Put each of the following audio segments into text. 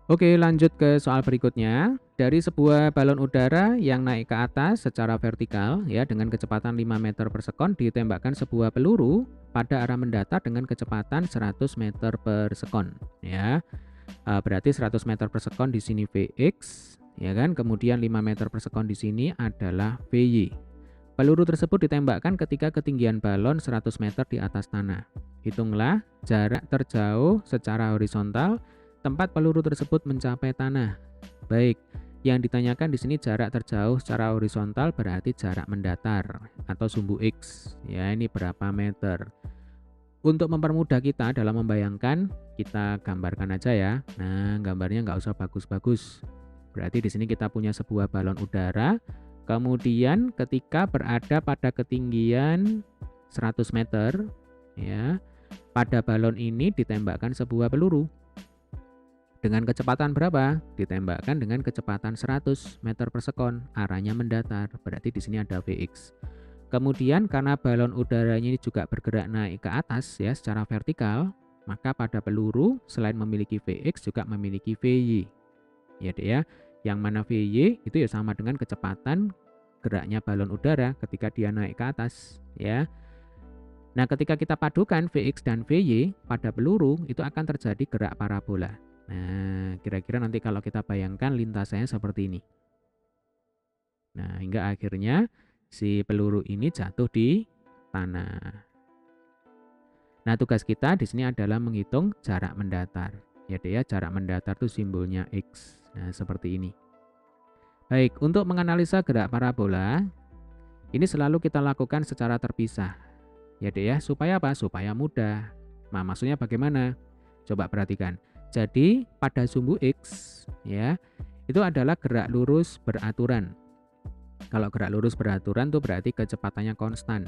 Oke, lanjut ke soal berikutnya. Dari sebuah balon udara yang naik ke atas secara vertikal ya dengan kecepatan 5 meter per sekon ditembakkan sebuah peluru pada arah mendatar dengan kecepatan 100 meter per sekon ya. Berarti 100 meter per sekon di sini Vx ya kan. Kemudian 5 meter per sekon di sini adalah Vy. Peluru tersebut ditembakkan ketika ketinggian balon 100 meter di atas tanah. Hitunglah jarak terjauh secara horizontal tempat peluru tersebut mencapai tanah. Baik, yang ditanyakan di sini jarak terjauh secara horizontal berarti jarak mendatar atau sumbu X. Ya, ini berapa meter. Untuk mempermudah kita dalam membayangkan, kita gambarkan aja ya. Nah, gambarnya nggak usah bagus-bagus. Berarti di sini kita punya sebuah balon udara. Kemudian ketika berada pada ketinggian 100 meter, ya, pada balon ini ditembakkan sebuah peluru. Dengan kecepatan berapa? Ditembakkan dengan kecepatan 100 meter per sekon, arahnya mendatar, berarti di sini ada Vx. Kemudian karena balon udaranya ini juga bergerak naik ke atas ya secara vertikal, maka pada peluru selain memiliki Vx juga memiliki Vy. Ya deh ya, yang mana Vy itu ya sama dengan kecepatan geraknya balon udara ketika dia naik ke atas ya. Nah, ketika kita padukan Vx dan Vy pada peluru itu akan terjadi gerak parabola. Nah, kira-kira nanti kalau kita bayangkan lintasannya seperti ini. Nah, hingga akhirnya si peluru ini jatuh di tanah. Nah, tugas kita di sini adalah menghitung jarak mendatar. Ya deh ya, jarak mendatar itu simbolnya X. Nah, seperti ini. Baik, untuk menganalisa gerak parabola, ini selalu kita lakukan secara terpisah. Ya deh ya, supaya apa? Supaya mudah. Nah, maksudnya bagaimana? Coba perhatikan. Jadi pada sumbu X ya itu adalah gerak lurus beraturan. Kalau gerak lurus beraturan tuh berarti kecepatannya konstan.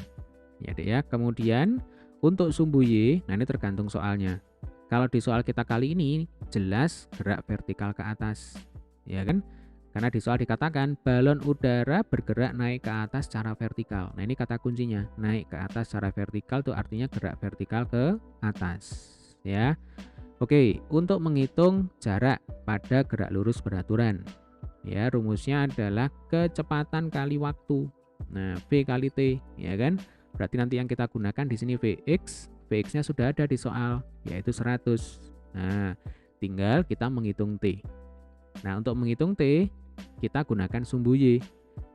Ya deh ya. Kemudian untuk sumbu Y, nah ini tergantung soalnya. Kalau di soal kita kali ini jelas gerak vertikal ke atas. Ya kan? Karena di soal dikatakan balon udara bergerak naik ke atas secara vertikal. Nah ini kata kuncinya, naik ke atas secara vertikal tuh artinya gerak vertikal ke atas. Ya. Oke, untuk menghitung jarak pada gerak lurus beraturan, ya rumusnya adalah kecepatan kali waktu. Nah, V kali T, ya kan? Berarti nanti yang kita gunakan di sini Vx, Vx-nya sudah ada di soal, yaitu 100. Nah, tinggal kita menghitung T. Nah, untuk menghitung T, kita gunakan sumbu Y.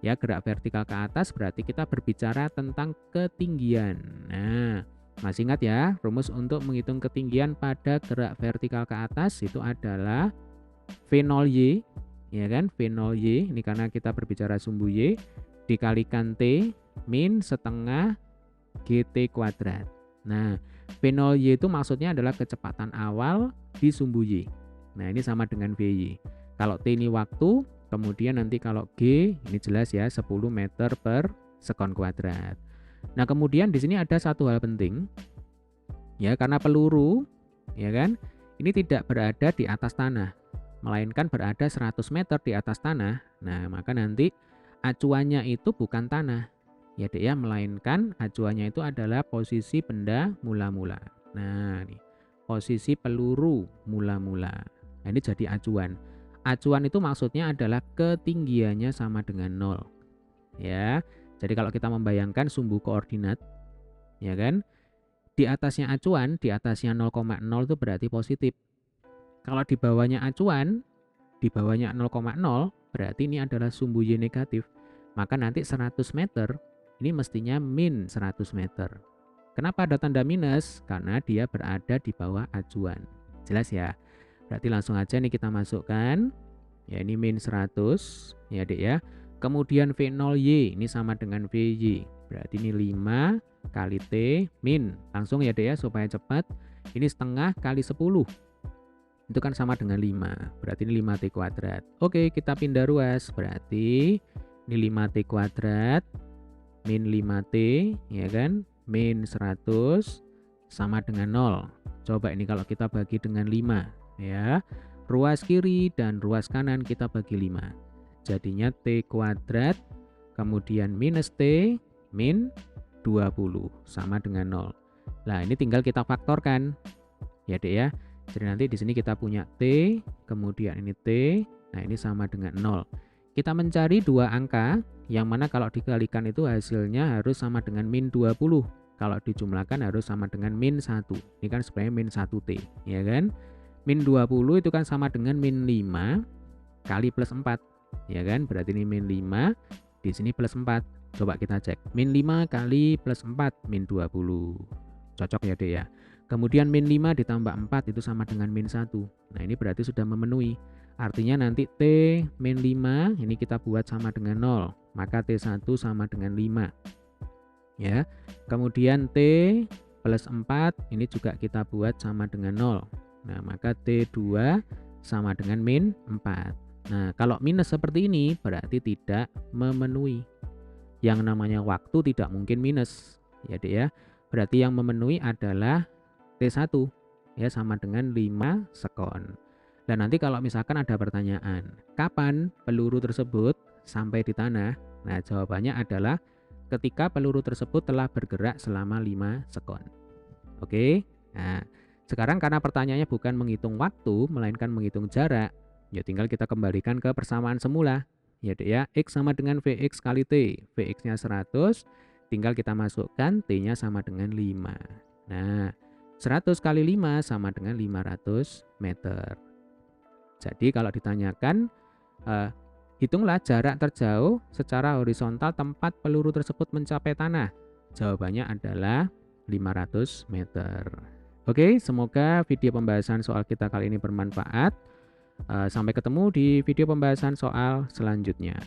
Ya, gerak vertikal ke atas berarti kita berbicara tentang ketinggian. Nah, masih ingat ya, rumus untuk menghitung ketinggian pada gerak vertikal ke atas itu adalah V0Y, ya kan? V0Y, ini karena kita berbicara sumbu Y, dikalikan T min setengah GT kuadrat. Nah, V0Y itu maksudnya adalah kecepatan awal di sumbu Y. Nah, ini sama dengan VY. Kalau T ini waktu, kemudian nanti kalau G, ini jelas ya, 10 meter per sekon kuadrat. Nah, kemudian di sini ada satu hal penting, ya karena peluru, ya kan, ini tidak berada di atas tanah, melainkan berada 100 meter di atas tanah. Nah, maka nanti acuannya itu bukan tanah, ya dek ya, melainkan acuannya itu adalah posisi benda mula-mula. Nah, nih, posisi peluru mula-mula. Nah, ini jadi acuan. Acuan itu maksudnya adalah ketinggiannya sama dengan 0. Ya. Jadi kalau kita membayangkan sumbu koordinat, ya kan? Di atasnya acuan, di atasnya 0,0 itu berarti positif. Kalau di bawahnya acuan, di bawahnya 0,0 berarti ini adalah sumbu Y negatif. Maka nanti 100 meter ini mestinya min 100 meter. Kenapa ada tanda minus? Karena dia berada di bawah acuan. Jelas ya? Berarti langsung aja nih kita masukkan. Ya ini min 100 ya dek ya. Kemudian V0Y ini sama dengan VY. Berarti ini 5 kali T min. Langsung ya dek ya supaya cepat. Ini setengah kali 10. Itu kan sama dengan 5. Berarti ini 5T kuadrat. Oke, kita pindah ruas. Berarti ini 5T kuadrat min 5T ya kan. Min 100 sama dengan 0. Coba ini kalau kita bagi dengan 5 ya. Ruas kiri dan ruas kanan kita bagi 5. Jadinya T kuadrat kemudian minus T min 20 sama dengan 0. Nah ini tinggal kita faktorkan ya dek ya. Jadi nanti di sini kita punya T, kemudian ini T, nah ini sama dengan 0. Kita mencari dua angka, yang mana kalau dikalikan itu hasilnya harus sama dengan min 20. Kalau dijumlahkan harus sama dengan min 1. Ini kan sebenarnya min 1T, ya kan? Min 20 itu kan sama dengan min 5 kali plus 4, ya kan? Berarti ini min 5, di sini plus 4. Coba kita cek. Min 5 kali plus 4, min 20. Cocok ya, Dek ya? Kemudian min 5 ditambah 4 itu sama dengan min 1. Nah, ini berarti sudah memenuhi. Artinya nanti T min 5 ini kita buat sama dengan 0. Maka T1 sama dengan 5. Ya. Kemudian T plus 4 ini juga kita buat sama dengan 0. Nah, maka T2 sama dengan min 4. Nah, kalau minus seperti ini berarti tidak memenuhi. Yang namanya waktu tidak mungkin minus. Ya, Dek ya. Berarti yang memenuhi adalah T1 ya, sama dengan 5 sekon. Dan nanti kalau misalkan ada pertanyaan, kapan peluru tersebut sampai di tanah? Nah, jawabannya adalah ketika peluru tersebut telah bergerak selama 5 sekon. Oke? Nah, sekarang karena pertanyaannya bukan menghitung waktu, melainkan menghitung jarak, ya tinggal kita kembalikan ke persamaan semula. Ya, Dek ya, X sama dengan Vx kali T. Vx-nya 100, tinggal kita masukkan T-nya sama dengan 5. Nah, 100 kali 5 sama dengan 500 meter. Jadi kalau ditanyakan, hitunglah jarak terjauh secara horizontal tempat peluru tersebut mencapai tanah. Jawabannya adalah 500 meter. Oke, semoga video pembahasan soal kita kali ini bermanfaat. Sampai ketemu di video pembahasan soal selanjutnya.